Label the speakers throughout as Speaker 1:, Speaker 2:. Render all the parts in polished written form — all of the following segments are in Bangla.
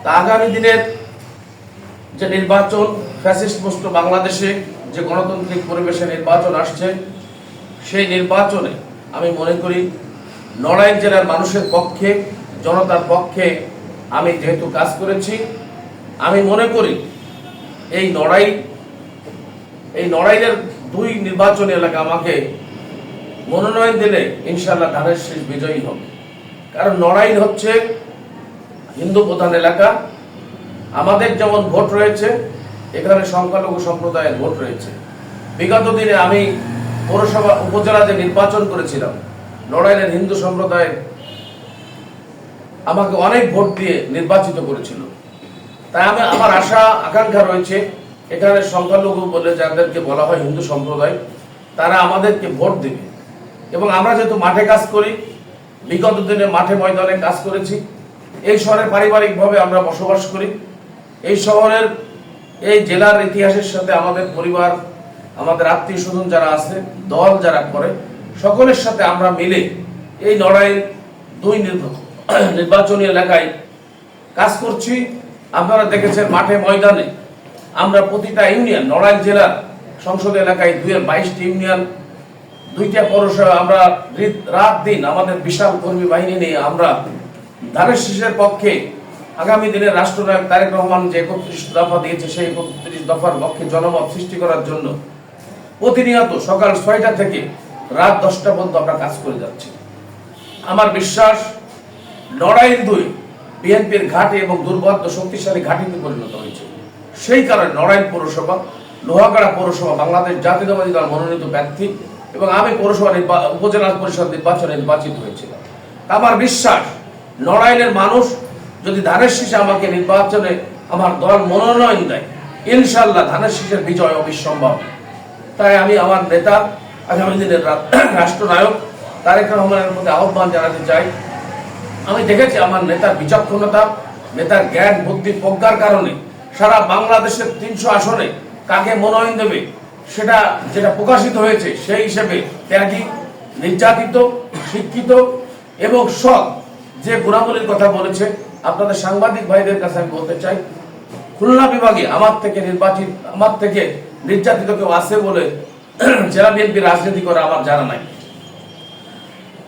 Speaker 1: তা আগামী দিনের যে নির্বাচন, ফ্যাসিস্ট মুক্ত বাংলাদেশে যে গণতান্ত্রিক পরিবেশে নির্বাচন আসছে, সেই নির্বাচনে আমি মনে করি নড়াইল জেলার মানুষের পক্ষে, জনতার পক্ষে আমি যেহেতু কাজ করেছি, আমি মনে করি এই নড়াইলের 2 নির্বাচনী এলাকা আমাকে মনোনয়ন দিলে ইনশাআল্লাহ ধানের শীষ বিজয়ী হবে। কারণ নড়াইল হচ্ছে হিন্দু প্রধান এলাকা, আমাদের যেমন ভোট রয়েছে, এখানে সংখ্যালঘু সম্প্রদায়ের ভোট রয়েছে। বিগত দিনে আমি পৌরসভা উপজেলা যে নির্বাচন করেছিলাম, নড়াইলের হিন্দু সম্প্রদায় আমাকে অনেক ভোট দিয়ে নির্বাচিত করেছিল। তাই আমার আশা আকাঙ্ক্ষা রয়েছে এখানে সংখ্যালঘু বলে যাদেরকে বলা হয় হিন্দু সম্প্রদায়, তারা আমাদেরকে ভোট দেবে। এবং আমরা যেহেতু মাঠে কাজ করি, বিগত দিনে মাঠে ময়দানে কাজ করেছি, এই শহরে পারিবারিকভাবে আমরা বসবাস করি, এই শহরের এই জেলার ইতিহাসের সাথে আমাদের পরিবার, আমাদের আত্মীয় স্বজন যারা আছে, দল যারা করে, সকলের সাথে আমরা মিলে এই নড়াইল 2 নির্বাচনী এলাকায় কাজ করছি। আপনারা দেখেছেন মাঠে ময়দানে আমরা প্রতিটা ইউনিয়ন, নড়াইল জেলার সংসদ এলাকায় 22টি ইউনিয়ন, 2টা পৌরসভা, আমরা রাত দিন আমাদের বিশাল কর্মী বাহিনী নিয়ে আমরা ধানের শীষের পক্ষে আগামী দিনে রাষ্ট্রনায়ক তারেক রহমান যে 31 দফা দিয়েছে, সেই 31 দফার পক্ষে জনমত সৃষ্টি করার জন্য প্রতিনিয়ত সকাল 6টা থেকে রাত 10টা পর্যন্ত আমরা কাজ করে যাচ্ছি। আমার বিশ্বাস নড়াইল 2 বিএনপির ঘাঁটি এবং দুর্বোধ্য শক্তিশালী ঘাঁটিতে পরিণত হয়েছে। সেই কারণে নড়াইল পৌরসভা, লোহাগাড়া পৌরসভা বাংলাদেশ জাতীয়তাবাদী দল মনোনীত প্রার্থী এবং আমি পৌরসভা উপজেলা পরিষদ নির্বাচনে নির্বাচিত হয়েছিলাম। আমার বিশ্বাস নড়াইলের মানুষ যদি ধানের শীষে আমাকে নির্বাচনে আমার দল মনোনয়ন দেয়, ইনশাআল্লাহ ধানের শীষের বিজয় অবিসম্ভব। তাই আমি আমার নেতা, আগামী দিনের রাষ্ট্রনায়ক তারেক রহমানের প্রতি আহ্বান জানাতে চাই। আমি দেখেছি আমার নেতার বিচক্ষণতা, নেতার জ্ঞান বুদ্ধি প্রজ্ঞার কারণে সারা বাংলাদেশের 300 আসনে কাকে মনোনয়ন দেবে সেটা যেটা প্রকাশিত হয়েছে, সেই হিসেবে ত্যাগী, নির্যাতিত, শিক্ষিত এবং সৎ যে গুণাবলীর কথা বলেছে। আপনাদের সাংবাদিক ভাইদের কাছে আমি বলতে চাই, খুলনা বিভাগে আমার থেকে নির্যাতিত কেউ আছে বলে জেলা বিএনপির রাজনীতি করে আমার জানা নাই।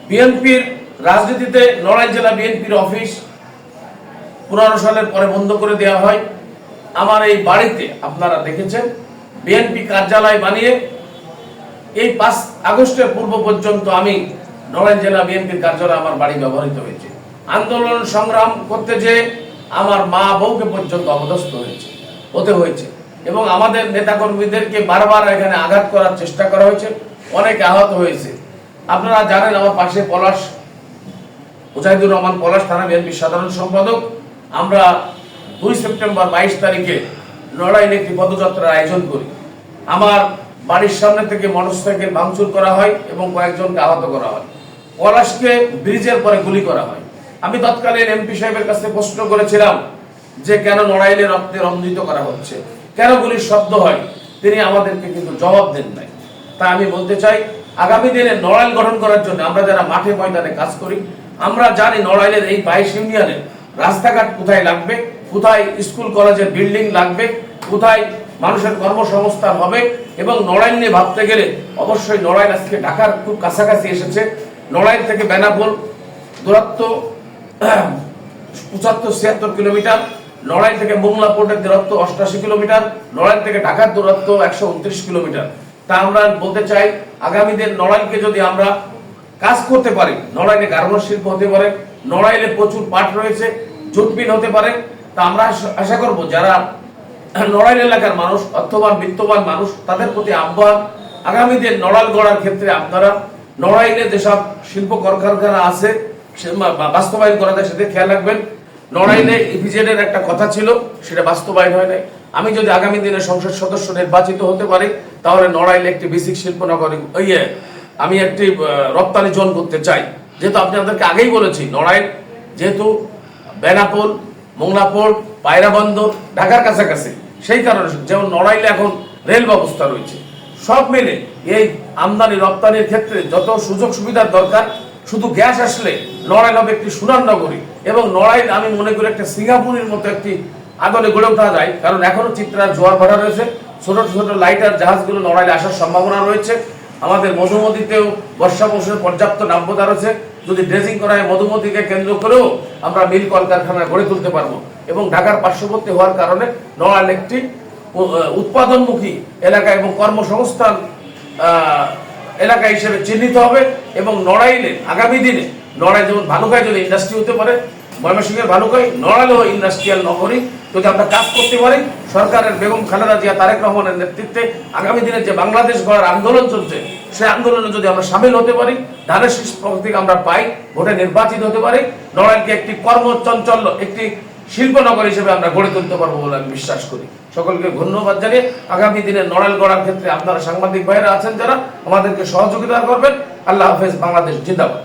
Speaker 1: বিএনপির রাজনীতিতে নড়াইল জেলা বিএনপির অফিস 15 সালের পরে বন্ধ করে দেওয়া হয়। আমার এই বাড়িতে আপনারা দেখেছেন বিএনপি কার্যালয় বানিয়ে এই 5 আগস্টের পূর্ব পর্যন্ত আমি নড়াইল জেলা বিএনপির কার্যালয় আমার বাড়ি ব্যবহৃত হয়েছে। আন্দোলন সংগ্রাম করতে যে আমার মা বউকে পর্যন্ত অপদস্থ হতে হয়েছে এবং আমাদের নেতাকর্মীদেরকে বারবার এখানে আঘাত করার চেষ্টা করা হয়েছে, অনেকে আহত হয়েছে। আপনারা জানেন আমার পাশে পলাশ, মুজাহিদুর রহমান পলাশ থানা বিএনপির সাধারণ সম্পাদক। আমরা 2 সেপ্টেম্বর 22 তারিখে নড়াইলে একটি পদযাত্রার আয়োজন করি। আমার বাড়ির সামনে থেকে মোটরসাইকেল ভাঙচুর করা হয় এবং কয়েকজনকে আহত করা হয়। পলাশকে ব্রিজের পরে গুলি করা হয়। আমি তৎকালীন এমপি সাহেবের কাছে প্রশ্ন করেছিলাম যে কেন নড়াইলে রক্তে রঞ্জিত করা হচ্ছে, কেন গুলির শব্দ হয়, তিনি আমাদেরকে কিন্তু জবাব দেন নাই। তাই আমি বলতে চাই আগামী দিনে নড়াইল গঠন করার জন্য আমরা যারা মাঠে ময়দানে কাজ করি, আমরা জানি নড়াইলের এই 22 ইউনিয়নের রাস্তাঘাট কোথায় লাগবে, কোথায় স্কুল কলেজের বিল্ডিং লাগবে, কোথায় মানুষের কর্মসংস্থান হবে। এবং নড়াইল নিয়ে ভাবতে গেলে অবশ্যই নড়াইল আজকে ঢাকার খুব কাছাকাছি এসেছে। নড়াইল থেকে বেনাপোল দূরত্ব 75-76 কিলোমিটার, নড়াইল থেকে মোংলা পোর্টের দূরত্ব 88 কিলোমিটার, নড়াইল থেকে ঢাকার দূরত্ব 129 কিলোমিটার। তা আমরা বলতে চাই আগামী দিন নড়াইলকে যদি আমরা কাজ করতে পারি, নড়াইলে গার্মেন্টস শিল্প হতে পারে, নড়াইলে প্রচুর পাট রয়েছে, জুট মিল হতে পারে। তা আমরা আশা করব যারা নড়াইল এলাকার মানুষ, অর্থবান বিত্তবান মানুষ, তাদের প্রতি আহ্বান আগামী দিন নড়াইল গড়ার ক্ষেত্রে আপনারা নড়াইলে যেসব শিল্প কলকারখানা আছে বাস্তবায়ন করা যায় সেটা খেয়াল রাখবেন। নড়াইলে ইপিজেড এর একটা কথা ছিল, সেটা বাস্তবায়ন হয় নাই। আমি যদি আগামী দিনে সংসদ সদস্য নির্বাচিত হতে পারি, তাহলে নড়াইলে একটি বেসিক শিল্প নগরী আমি একটি রপ্তানি জোন করতে চাই। যেহেতু আপনাদেরকে আগেই বলেছি নড়াইল যেহেতু বেনাপোল, মোংলা পোর্ট, পায়রা বন্দর ঢাকার কাছাকাছি, সেই কারণে যেমন নড়াইলে এখন রেল ব্যবস্থা রয়েছে, সব মিলে এই আমদানি রপ্তানির ক্ষেত্রে যত সুযোগ সুবিধার দরকার, শুধু গ্যাস আসলে নড়াইল হবে একটি সোনার নগরী। এবং নড়াইল আমি মনে করি একটা সিঙ্গাপুরের মতো একটি আদলে গড়ে ওঠা যায়, কারণ এখনো চিত্রার জোয়ার ভাটা রয়েছে, ছোট ছোট লাইটার জাহাজগুলো নড়াইলে আসার সম্ভাবনা রয়েছে। আমাদের মধুমতিতেও বর্ষা মৌসুমে পর্যাপ্ত নাব্যতা রয়েছে। যদি ড্রেজিং করা হয় মধুমতিকে কেন্দ্র করেও আমরা মিল কলকারখানা গড়ে তুলতে পারবো, এবং ঢাকার পার্শ্ববর্তী হওয়ার কারণে নড়াইল একটি উৎপাদনমুখী এলাকা এবং কর্মসংস্থান এলাকা হিসেবে চিহ্নিত হবে। এবং নড়াইলে আগামী দিনে নড়াইল যেমন ভালুকায় যদি ইন্ডাস্ট্রি হতে পারে, ময়মনসিংহের ভালুকায়, নড়াইলেও ইন্ডাস্ট্রিয়াল নগরী যদি আমরা কাজ করতে পারি, সরকারের বেগম খালেদা জিয়া তারেক রহমানের নেতৃত্বে আগামী দিনে যে বাংলাদেশ গড়ার আন্দোলন চলছে, সেই আন্দোলনে যদি আমরা সামিল হতে পারি, ধানের শীষ প্রতীক আমরা পাই, ভোটে নির্বাচিত হতে পারি, নড়াইলকে একটি কর্মচঞ্চল্য, একটি শিল্পনগর হিসেবে আমরা গড়ে তুলতে পারবো বলে আমি বিশ্বাস করি। সকলকে ধন্যবাদ জানিয়ে আগামী দিনে নড়াইল গড়ার ক্ষেত্রে আপনারা সাংবাদিক ভাইরা আছেন যারা আমাদেরকে সহযোগিতা করবেন। আল্লাহ হাফেজ। বাংলাদেশ জিন্দাবাদ।